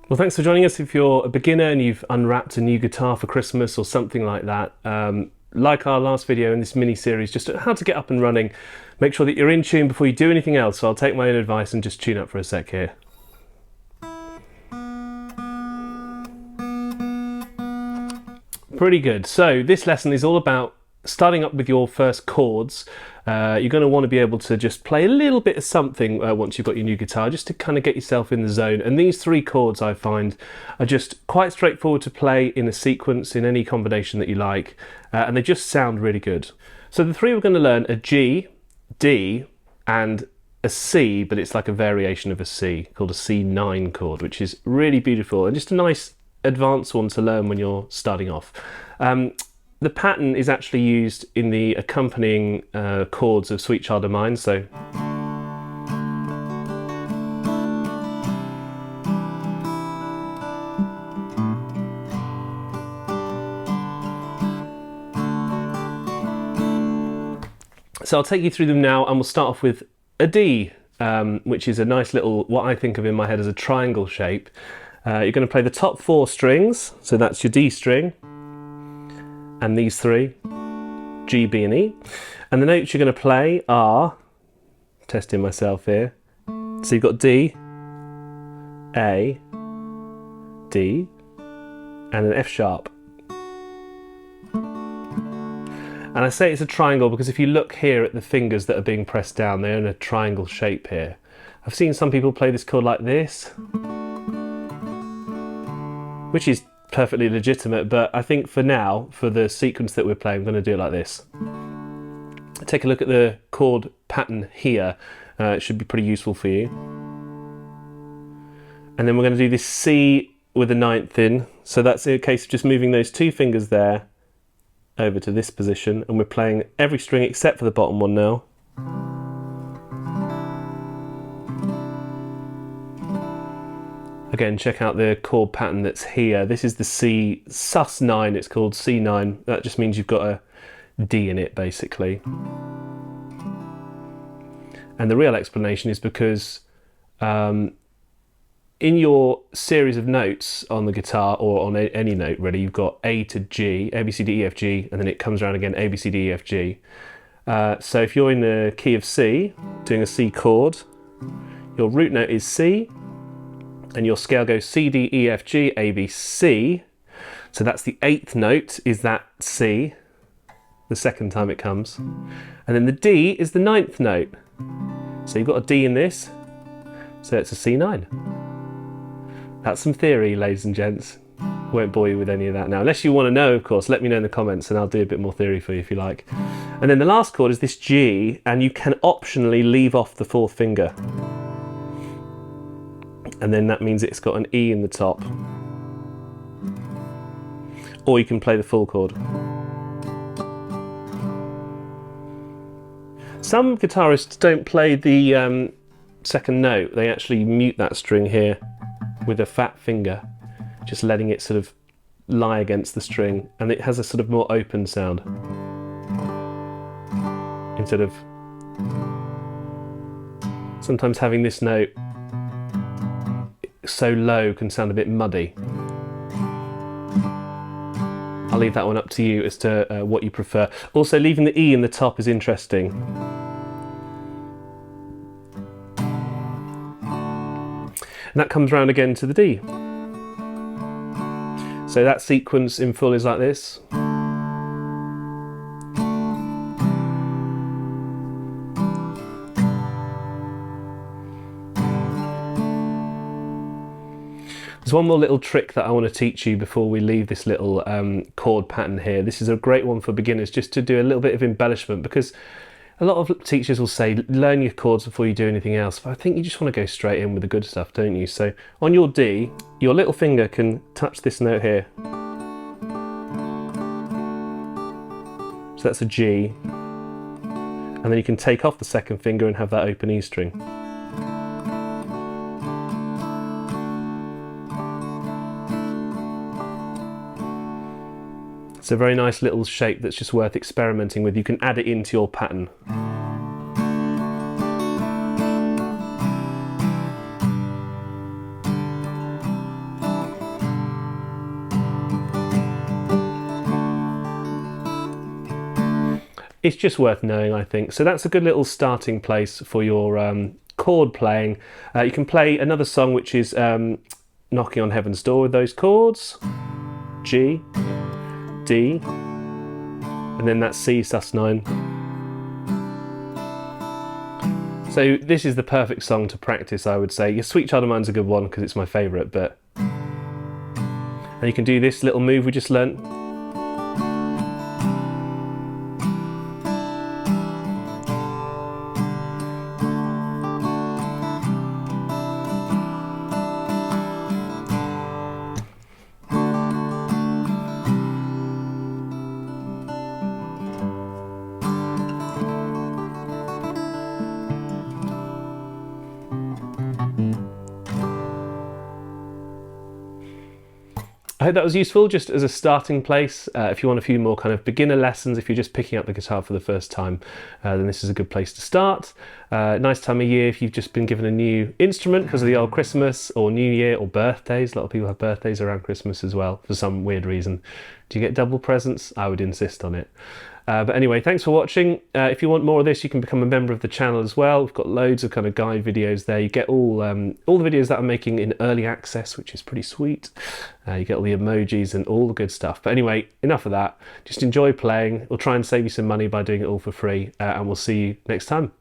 Well, thanks for joining us. If you're a beginner and you've unwrapped a new guitar for Christmas or something like that, like our last video in this mini-series, just how to get up and running, make sure that you're in tune before you do anything else. So I'll take my own advice and just tune up for a sec here. Pretty good. So this lesson is all about starting up with your first chords. You're going to want to be able to just play a little bit of something once you've got your new guitar, just to kind of get yourself in the zone. And these three chords, I find, are just quite straightforward to play in a sequence in any combination that you like, and they just sound really good. So the three we're going to learn are G, D, and a C, but it's like a variation of a C called a C9 chord, which is really beautiful and just a nice advanced one to learn when you're starting off. The pattern is actually used in the accompanying chords of Sweet Child of Mine. So I'll take you through them now, and we'll start off with a D, which is a nice little, what I think of in my head as a triangle shape. You're going to play the top four strings, so that's your D string, and these three, G, B and E. And the notes you're going to play are, testing myself here, so you've got D, A, D, and an F sharp. And I say it's a triangle because if you look here at the fingers that are being pressed down, they're in a triangle shape here. I've seen some people play this chord like this, which is perfectly legitimate, but I think for now, for the sequence that we're playing, I'm going to do it like this. Take a look at the chord pattern here. It should be pretty useful for you. And then we're going to do this C with a ninth in. So that's a case of just moving those two fingers there over to this position, and we're playing every string except for the bottom one now. Again, check out the chord pattern that's here. This is the C sus9, it's called C9. That just means you've got a D in it, basically. And the real explanation is because in your series of notes on the guitar, or on any note really, you've got A to G, A, B, C, D, E, F, G, and then it comes around again, A, B, C, D, E, F, G. So if you're in the key of C, doing a C chord, your root note is C, and your scale goes C, D, E, F, G, A, B, C. So that's the eighth note, is that C, the second time it comes. And then the D is the ninth note. So you've got a D in this, so it's a C9. That's some theory, ladies and gents. Won't bore you with any of that now. Unless you want to know, of course, let me know in the comments and I'll do a bit more theory for you if you like. And then the last chord is this G, and you can optionally leave off the fourth finger. And then that means it's got an E in the top. Or you can play the full chord. Some guitarists don't play the second note. They actually mute that string here with a fat finger, just letting it sort of lie against the string, and it has a sort of more open sound. Instead of sometimes having this note so low can sound a bit muddy. I'll leave that one up to you as to what you prefer. Also, leaving the E in the top is interesting. And that comes round again to the D. So that sequence in full is like this. There's one more little trick that I want to teach you before we leave this little chord pattern here. This is a great one for beginners, just to do a little bit of embellishment, because a lot of teachers will say learn your chords before you do anything else, but I think you just want to go straight in with the good stuff, don't you? So on your D, your little finger can touch this note here. So that's a G, and then you can take off the second finger and have that open E string. It's a very nice little shape that's just worth experimenting with. You can add it into your pattern. it's just worth knowing, I think. So that's a good little starting place for your chord playing. You can play another song which is Knocking on Heaven's Door with those chords. G, D, and then that's C sus9. So this is the perfect song to practice, I would say. Your Sweet Child of Mine's a good one because it's my favourite, but... And you can do this little move we just learnt. I hope that was useful just as a starting place. If you want a few more kind of beginner lessons, if you're just picking up the guitar for the first time, then this is a good place to start. Nice time of year if you've just been given a new instrument because of the old Christmas or New Year or birthdays. A lot of people have birthdays around Christmas as well for some weird reason. Do you get double presents? I would insist on it. But anyway, thanks for watching. If you want more of this, you can become a member of the channel as well. We've got loads of kind of guide videos there. You get all the videos that I'm making in early access, which is pretty sweet. You get all the emojis and all the good stuff. But anyway, enough of that. Just enjoy playing. We'll try and save you some money by doing it all for free, and we'll see you next time.